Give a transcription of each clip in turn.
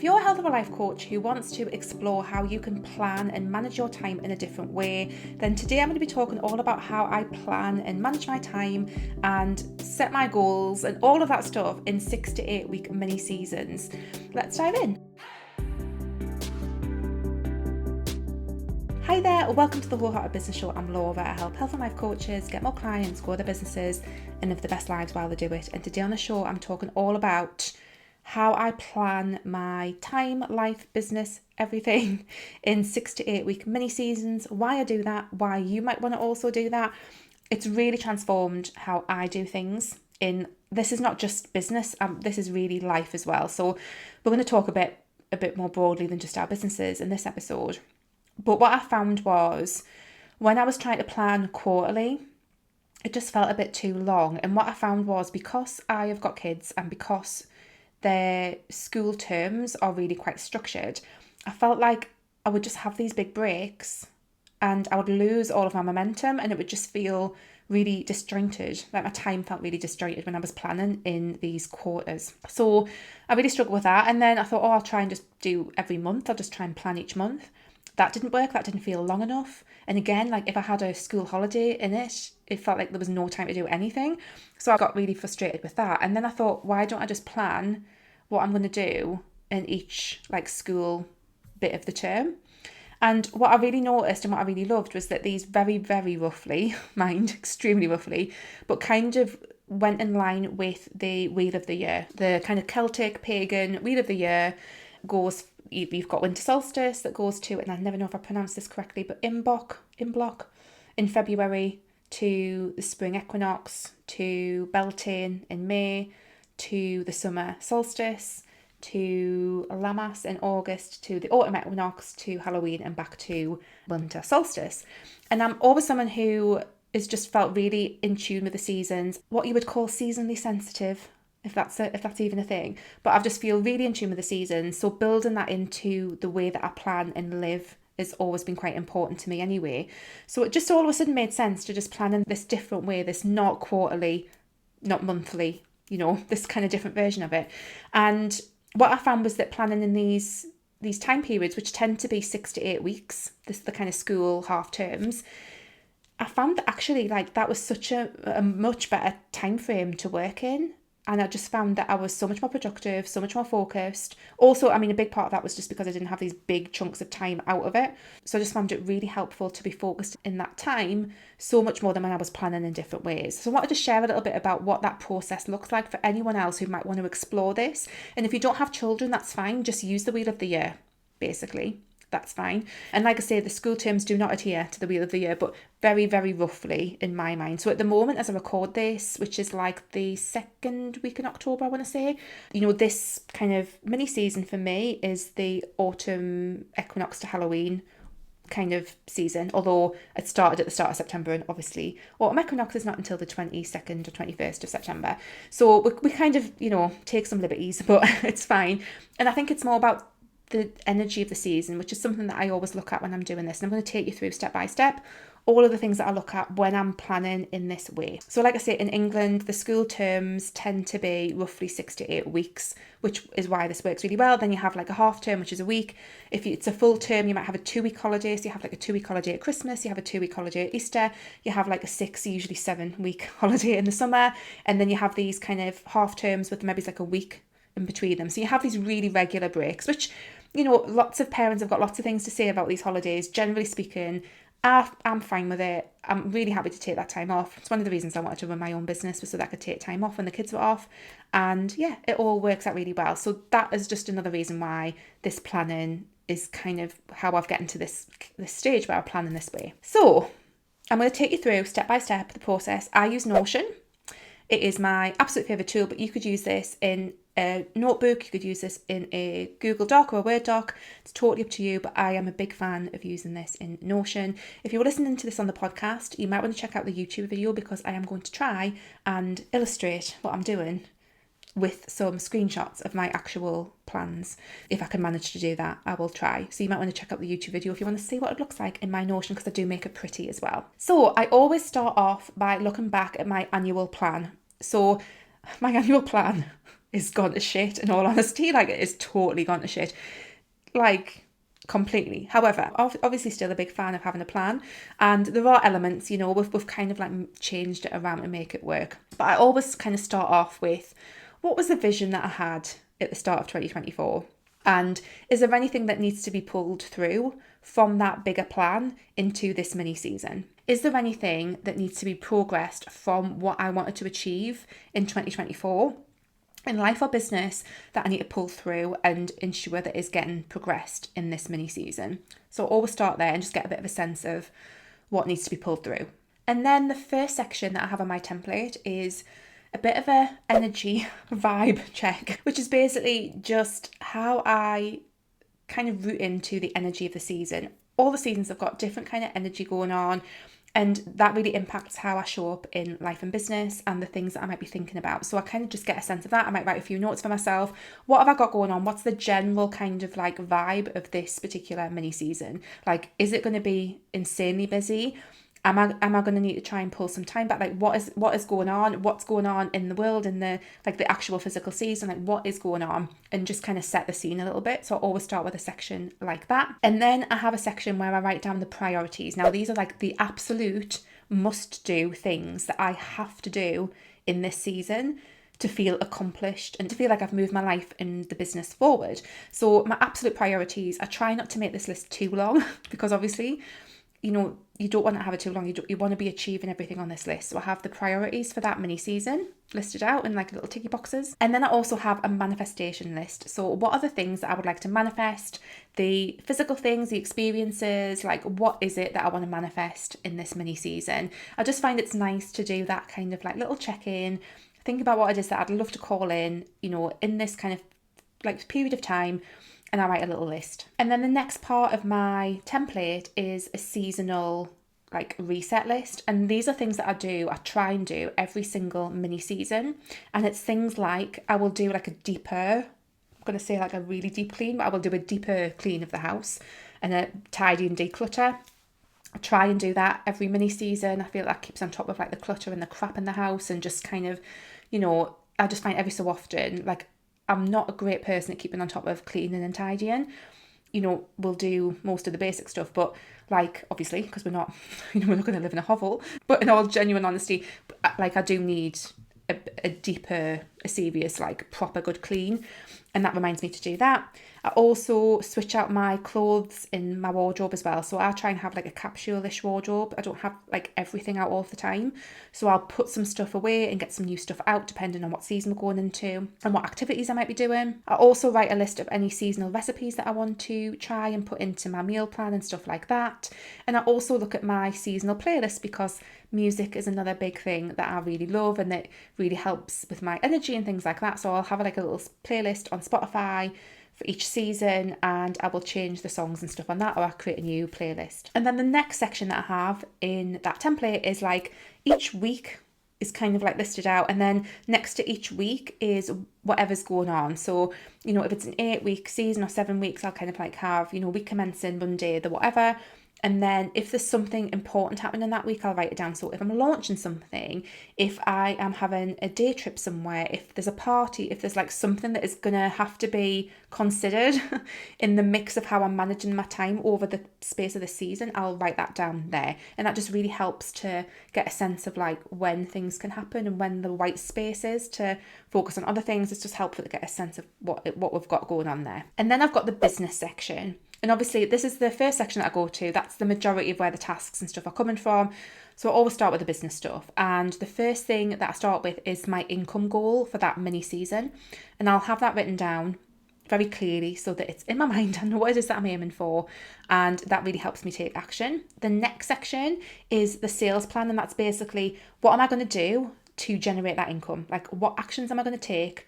If you're a health of a life coach who wants to explore how you can plan and manage your time in a different way, then today I'm going to be talking all about how I plan and manage my time and set my goals and all of that stuff in 6 to 8 week mini seasons. Let's dive in. Hi there, welcome to the Wholehearted Business Show. I'm Laura. I help health and life coaches get more clients, grow their businesses, and live the best lives while they do it. And today on the show, I'm talking all about how I plan my time, life, business, everything in 6 to 8 week mini seasons, why I do that, why you might want to also do that. It's really transformed how I do things. This is not just business, this is really life as well. So we're going to talk a bit more broadly than just our businesses in this episode. But what I found was when I was trying to plan quarterly, it just felt a bit too long. And what I found was because I have got kids and because their school terms are really quite structured, I felt like I would just have these big breaks and I would lose all of my momentum and it would just feel really disjointed. Like my time felt really disjointed when I was planning in these quarters. So I really struggled with that. And then I thought, I'll try and just do every month. I'll just try and plan each month. That didn't work. That didn't feel long enough. And again, like if I had a school holiday in it, it felt like there was no time to do anything. So I got really frustrated with that. And then I thought, why don't I just plan what I'm going to do in each like school bit of the term? And what I really noticed and what I really loved was that these very, very roughly, mind, extremely roughly, but kind of went in line with the Wheel of the Year. The kind of Celtic pagan Wheel of the Year goes, you've got winter solstice that goes to, and I never know if I pronounced this correctly, but Imbolc in February, to the spring equinox, to Beltane in May, to the summer solstice, to Lammas in August, to the autumn equinox, to Halloween, and back to winter solstice. And I'm always someone who has just felt really in tune with the seasons, what you would call seasonally sensitive, if that's even a thing. But I just feel really in tune with the seasons. So building that into the way that I plan and live has always been quite important to me anyway. So it just all of a sudden made sense to just plan in this different way, this not quarterly, not monthly, this kind of different version of it. And what I found was that planning in these time periods, which tend to be 6 to 8 weeks, this is the kind of school half terms, I found that actually like that was such a much better time frame to work in. And I just found that I was so much more productive, so much more focused. Also, a big part of that was just because I didn't have these big chunks of time out of it. So I just found it really helpful to be focused in that time so much more than when I was planning in different ways. So I wanted to share a little bit about what that process looks like for anyone else who might want to explore this. And if you don't have children, that's fine. Just use the Wheel of the Year, basically. That's fine. And like I say, the school terms do not adhere to the Wheel of the Year, but very, very roughly in my mind. So at the moment, as I record this, which is like the second week in October, I want to say, this kind of mini season for me is the autumn equinox to Halloween kind of season, although it started at the start of September, and obviously autumn equinox is not until the 22nd or 21st of September. So we kind of, take some liberties, but it's fine. And I think it's more about the energy of the season, which is something that I always look at when I'm doing this. And I'm going to take you through step by step all of the things that I look at when I'm planning in this way. So like I say, in England, the school terms tend to be roughly 6 to 8 weeks, which is why this works really well. Then you have like a half term, which is a week. If it's a full term, you might have a 2-week holiday. So you have like a 2-week holiday at Christmas, you have a 2-week holiday at Easter, you have like a 6, usually 7-week holiday in the summer. And then you have these kind of half terms with maybe like a week in between them. So you have these really regular breaks, which, lots of parents have got lots of things to say about these holidays. Generally speaking, I'm fine with it. I'm really happy to take that time off. It's one of the reasons I wanted to run my own business, was so that I could take time off when the kids were off. And yeah, it all works out really well. So that is just another reason why this planning is kind of how I've gotten to this stage where I plan in this way. So I'm going to take you through step by step the process. I use Notion. It is my absolute favourite tool, but you could use this in a notebook, you could use this in a Google Doc or a Word doc. It's totally up to you, but I am a big fan of using this in Notion. If you're listening to this on the podcast, you might want to check out the YouTube video, because I am going to try and illustrate what I'm doing with some screenshots of my actual plans. If I can manage to do that, I will try. So you might want to check out the YouTube video if you want to see what it looks like in my Notion, because I do make it pretty as well. So I always start off by looking back at my annual plan. So my annual plan, is gone to shit, in all honesty. Like, it is totally gone to shit. Like, completely. However, obviously still a big fan of having a plan, and there are elements, we've kind of like changed it around to make it work. But I always kind of start off with, what was the vision that I had at the start of 2024? And is there anything that needs to be pulled through from that bigger plan into this mini season? Is there anything that needs to be progressed from what I wanted to achieve in 2024 in life or business that I need to pull through and ensure that is getting progressed in this mini season? So always start there and just get a bit of a sense of what needs to be pulled through. And then the first section that I have on my template is a bit of a energy vibe check, which is basically just how I kind of root into the energy of the season. All the seasons have got different kind of energy going on, and that really impacts how I show up in life and business and the things that I might be thinking about. So I kind of just get a sense of that. I might write a few notes for myself. What have I got going on? What's the general kind of like vibe of this particular mini season? Like, is it going to be insanely busy? Am I going to need to try and pull some time back? Like, what is going on? What's going on in the world, in the like the actual physical season? Like, what is going on? And just kind of set the scene a little bit. So I always start with a section like that. And then I have a section where I write down the priorities. Now, these are like the absolute must-do things that I have to do in this season to feel accomplished and to feel like I've moved my life and the business forward. So my absolute priorities, I try not to make this list too long because obviously, you don't want to have it too long. You want to be achieving everything on this list. So I have the priorities for that mini season listed out in like little ticky boxes. And then I also have a manifestation list. So what are the things that I would like to manifest? The physical things, the experiences, like what is it that I want to manifest in this mini season? I just find it's nice to do that kind of like little check-in, think about what it is that I'd love to call in this kind of like period of time, and I write a little list. And then the next part of my template is a seasonal like reset list. And these are things that I try and do every single mini season. And it's things like I will do like a deeper, I'm going to say like a really deep clean, but I will do a deeper clean of the house and a tidy and declutter. I try and do that every mini season. I feel that keeps on top of like the clutter and the crap in the house, and just kind of, I just find every so often, like, I'm not a great person at keeping on top of cleaning and tidying. We'll do most of the basic stuff, but like, obviously, because we're not, we're not going to live in a hovel, but in all genuine honesty, like, I do need a deeper, a serious, like, proper good clean. And that reminds me to do that. I also switch out my clothes in my wardrobe as well. So I try and have like a capsule-ish wardrobe. I don't have like everything out all the time. So I'll put some stuff away and get some new stuff out depending on what season we're going into and what activities I might be doing. I also write a list of any seasonal recipes that I want to try and put into my meal plan and stuff like that. And I also look at my seasonal playlist, because music is another big thing that I really love and that really helps with my energy and things like that. So I'll have like a little playlist on Spotify for each season, and I will change the songs and stuff on that, or I'll create a new playlist. And then the next section that I have in that template is like each week is kind of like listed out, and then next to each week is whatever's going on. So, if it's an 8-week season or 7 weeks, I'll kind of like have, week commencing Monday, the whatever. And then if there's something important happening that week, I'll write it down. So if I'm launching something, if I am having a day trip somewhere, if there's a party, if there's like something that is going to have to be considered in the mix of how I'm managing my time over the space of the season, I'll write that down there. And that just really helps to get a sense of like when things can happen and when the white space is to focus on other things. It's just helpful to get a sense of what we've got going on there. And then I've got the business section. And obviously this is the first section that I go to. That's the majority of where the tasks and stuff are coming from. So I always start with the business stuff. And the first thing that I start with is my income goal for that mini season. And I'll have that written down very clearly so that it's in my mind. I know what it is that I'm aiming for. And that really helps me take action. The next section is the sales plan. And that's basically, what am I going to do to generate that income? Like, what actions am I going to take?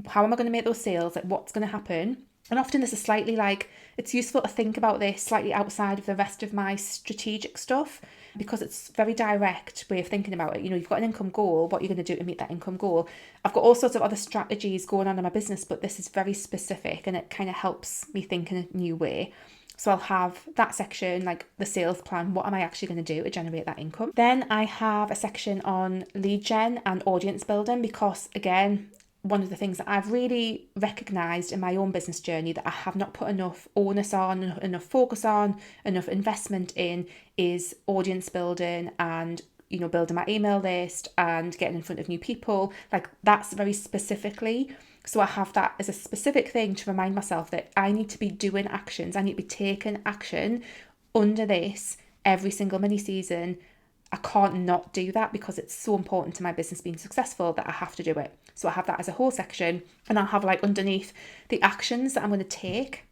How am I going to make those sales? Like, what's going to happen? And often this is slightly like, it's useful to think about this slightly outside of the rest of my strategic stuff, because it's very direct way of thinking about it. You've got an income goal, what you're going to do to meet that income goal. I've got all sorts of other strategies going on in my business, but this is very specific and it kind of helps me think in a new way. So I'll have that section, like the sales plan, what am I actually going to do to generate that income? Then I have a section on lead gen and audience building, because again, one of the things that I've really recognised in my own business journey that I have not put enough onus on, enough focus on, enough investment in is audience building and, building my email list and getting in front of new people. Like that's very specifically. So I have that as a specific thing to remind myself that I need to be doing actions. I need to be taking action under this every single mini season. I can't not do that because it's so important to my business being successful that I have to do it. So I have that as a whole section, and I'll have like underneath the actions that I'm going to take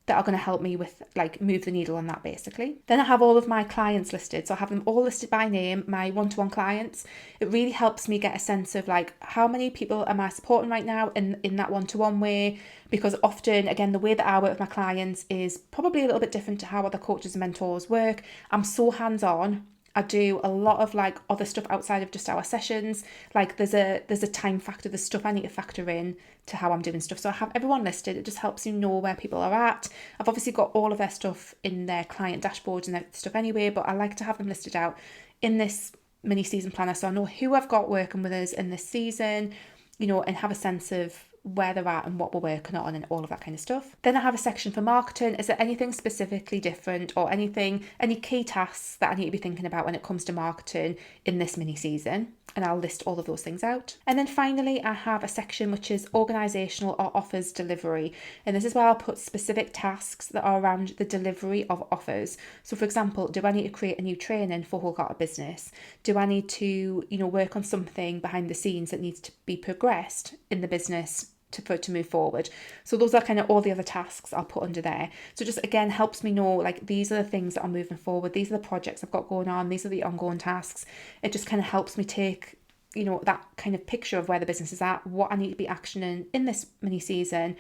that are going to help me with like move the needle on that basically. Then I have all of my clients listed. So I have them all listed by name, my one-to-one clients. It really helps me get a sense of like how many people am I supporting right now in that one-to-one way, because often, again, the way that I work with my clients is probably a little bit different to how other coaches and mentors work. I'm so hands-on. I do a lot of like other stuff outside of just our sessions. Like there's a time factor, there's stuff I need to factor in to how I'm doing stuff. So I have everyone listed. It just helps you know where people are at. I've obviously got all of their stuff in their client dashboards and their stuff anyway, but I like to have them listed out in this mini season planner so I know who I've got working with us in this season, and have a sense of where they're at and what we're working on and all of that kind of stuff. Then I have a section for marketing. Is there anything specifically different or any key tasks that I need to be thinking about when it comes to marketing in this mini season? And I'll list all of those things out. And then finally, I have a section which is organisational or offers delivery. And this is where I'll put specific tasks that are around the delivery of offers. So for example, do I need to create a new training for Wholehearted Business? Do I need to, work on something behind the scenes that needs to be progressed in the business for it to move forward? So those are kind of all the other tasks I'll put under there. So just again helps me know like these are the things that are moving forward, these are the projects I've got going on, these are the ongoing tasks. It just kind of helps me take that kind of picture of where the business is at, what I need to be actioning in this mini season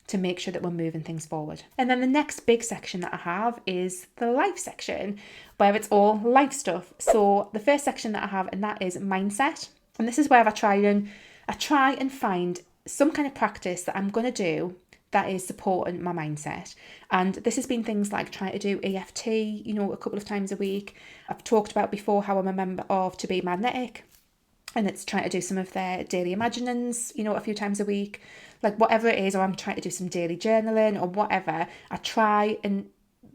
to make sure that we're moving things forward. And then the next big section that I have is the life section, where it's all life stuff. So the first section that I have, and that is mindset. And this is where I try and find some kind of practice that I'm going to do that is supporting my mindset. And this has been things like trying to do EFT, a couple of times a week. I've talked about before how I'm a member of To Be Magnetic, and it's trying to do some of their daily imaginings, a few times a week, like whatever it is, or I'm trying to do some daily journaling or whatever. I try and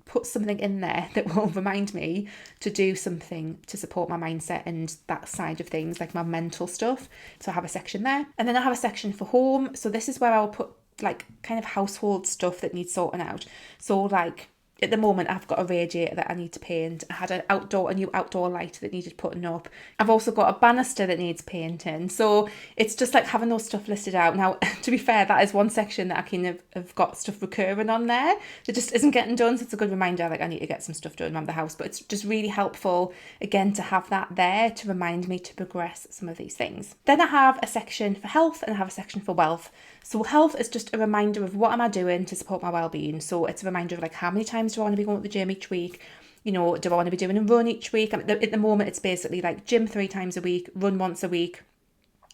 put something in there that will remind me to do something to support my mindset and that side of things, like my mental stuff. So I have a section there. And then I have a section for home. So this is where I'll put like kind of household stuff that needs sorting out. So like at the moment I've got a radiator that I need to paint. I had a new outdoor light that needed putting up. I've also got a banister that needs painting. So it's just like having those stuff listed out. Now, to be fair, that is one section that I kind of have got stuff recurring on there that just isn't getting done. So it's a good reminder, like I need to get some stuff done around the house. But it's just really helpful, again, to have that there to remind me to progress some of these things. Then I have a section for health and I have a section for wealth. So health is just a reminder of what am I doing to support my well-being. So it's a reminder of like how many times do I want to be going to the gym each week? Do I want to be doing a run each week? At the moment, it's basically like gym 3 times a week, run once a week,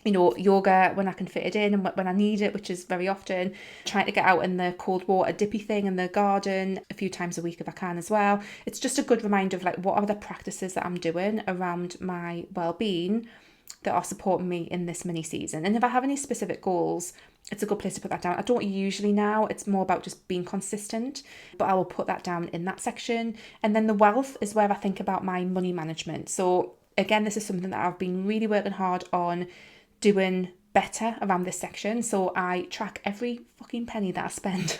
yoga when I can fit it in and when I need it, which is very often. Trying to get out in the cold water dippy thing in the garden a few times a week if I can as well. It's just a good reminder of like what are the practices that I'm doing around my well-being that are supporting me in this mini season. And if I have any specific goals, it's a good place to put that down. I don't usually now, it's more about just being consistent, but I will put that down in that section. And then the wealth is where I think about my money management. So again, this is something that I've been really working hard on doing better around this section. So I track every fucking penny that I spend,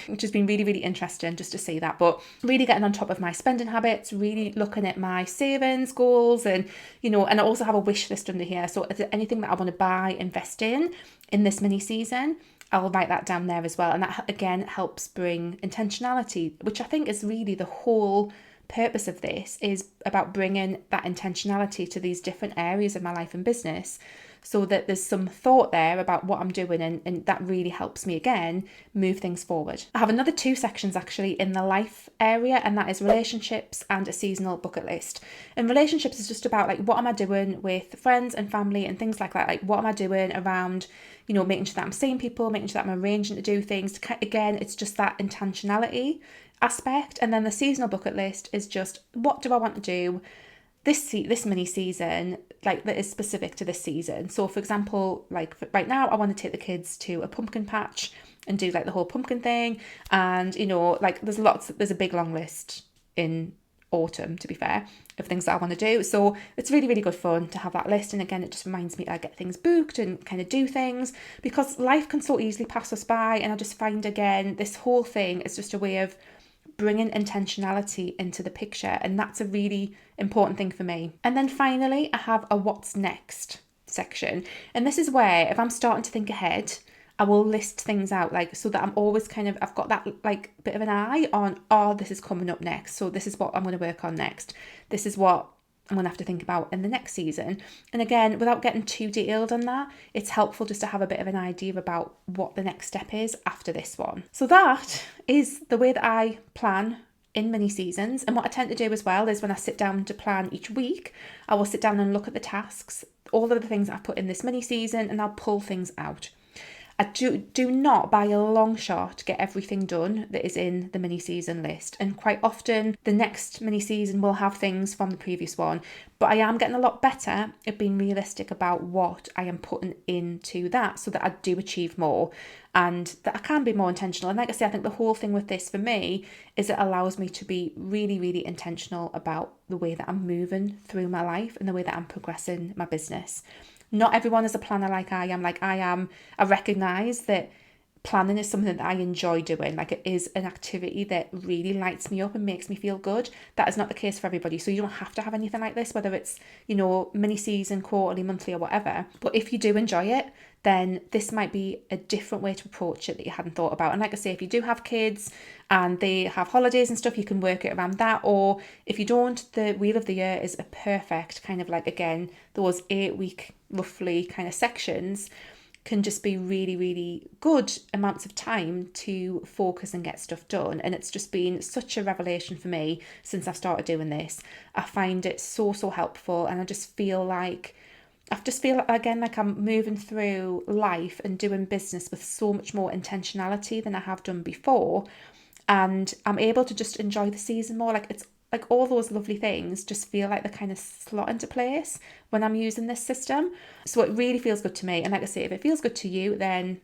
which has been really, really interesting just to see that. But really getting on top of my spending habits, really looking at my savings goals and and I also have a wish list under here. So if there's anything that I want to buy, invest in this mini season, I'll write that down there as well. And that again helps bring intentionality, which I think is really the whole purpose of this, is about bringing that intentionality to these different areas of my life and business, so that there's some thought there about what I'm doing, and that really helps me again move things forward. I have another 2 sections actually in the life area, and that is relationships and a seasonal bucket list. And relationships is just about like what am I doing with friends and family and things like that, like what am I doing around making sure that I'm seeing people, making sure that I'm arranging to do things. Again, it's just that intentionality aspect. And then the seasonal bucket list is just what do I want to do this mini season that is specific to this season. So for example, like right now I want to take the kids to a pumpkin patch and do like the whole pumpkin thing, and like there's a big long list in autumn, to be fair, of things that I want to do. So it's really, really good fun to have that list. And again, it just reminds me that I get things booked and kind of do things, because life can so easily pass us by. And I just find, again, this whole thing is just a way of bringing intentionality into the picture. And that's a really important thing for me. And then finally, I have a what's next section. And this is where, if I'm starting to think ahead, I will list things out, like, so that I'm always I've got that like bit of an eye on, oh, this is coming up next. So this is what I'm going to work on next. This is what I'm going to have to think about in the next season. And again, without getting too detailed on that, it's helpful just to have a bit of an idea about what the next step is after this one. So that is the way that I plan in mini seasons. And what I tend to do as well is when I sit down to plan each week, I will sit down and look at the tasks, all of the things I've put in this mini season, and I'll pull things out. I do not by a long shot get everything done that is in the mini season list, and quite often the next mini season will have things from the previous one, but I am getting a lot better at being realistic about what I am putting into that, so that I do achieve more and that I can be more intentional. And like I say, I think the whole thing with this for me is it allows me to be really, really intentional about the way that I'm moving through my life and the way that I'm progressing my business. Not everyone is a planner like I am. I recognise that planning is something that I enjoy doing. Like, it is an activity that really lights me up and makes me feel good. That is not the case for everybody. So you don't have to have anything like this, whether it's, mini season, quarterly, monthly, or whatever. But if you do enjoy it, then this might be a different way to approach it that you hadn't thought about. And like I say, if you do have kids and they have holidays and stuff, you can work it around that. Or if you don't, the Wheel of the Year is a perfect kind of, like, again, those 8-week roughly kind of sections can just be really, really good amounts of time to focus and get stuff done. And it's just been such a revelation for me since I've started doing this. I find it so, so helpful. And I just feel like again, like I'm moving through life and doing business with so much more intentionality than I have done before. And I'm able to just enjoy the season more. Like, it's like all those lovely things just feel like they kind of slot into place when I'm using this system. So it really feels good to me. And like I say, if it feels good to you, then,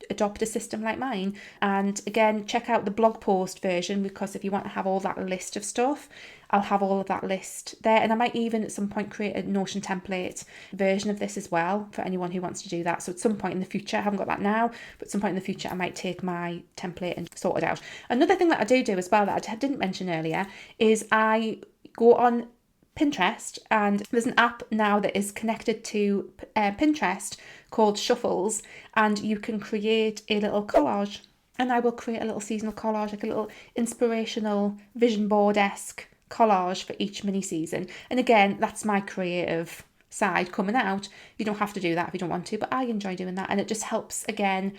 adopt a system like mine. And again, check out the blog post version, because if you want to have all that list of stuff, I'll have all of that list there. And I might even at some point create a Notion template version of this as well for anyone who wants to do that. So at some point in the future, I haven't got that now, but at some point in the future, I might take my template and sort it out. Another thing that I do as well that I didn't mention earlier is I go on Pinterest, and there's an app now that is connected to Pinterest called Shuffles, and you can create a little collage. And I will create a little seasonal collage, like a little inspirational vision board-esque collage for each mini season. And again, that's my creative side coming out. You don't have to do that if you don't want to, but I enjoy doing that. And it just helps, again,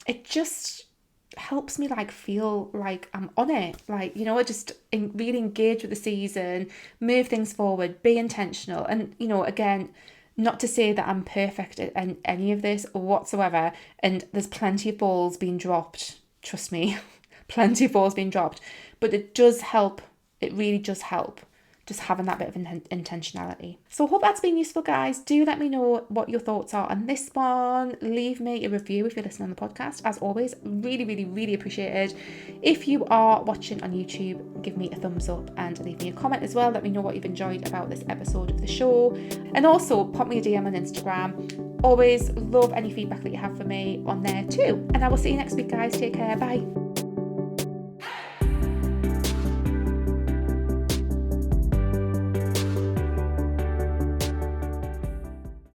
it just helps me like feel like I'm on it, like, just really engage with the season, move things forward, be intentional. And again, not to say that I'm perfect at any of this whatsoever, and there's plenty of balls being dropped, trust me, plenty of balls being dropped, but it does help. It really does help just having that bit of intentionality. So I hope that's been useful, guys. Do let me know what your thoughts are on this one. Leave me a review if you're listening on the podcast. As always, really, really, really appreciated. If you are watching on YouTube, give me a thumbs up and leave me a comment as well. Let me know what you've enjoyed about this episode of the show. And also pop me a DM on Instagram. Always love any feedback that you have for me on there too. And I will see you next week, guys. Take care. Bye.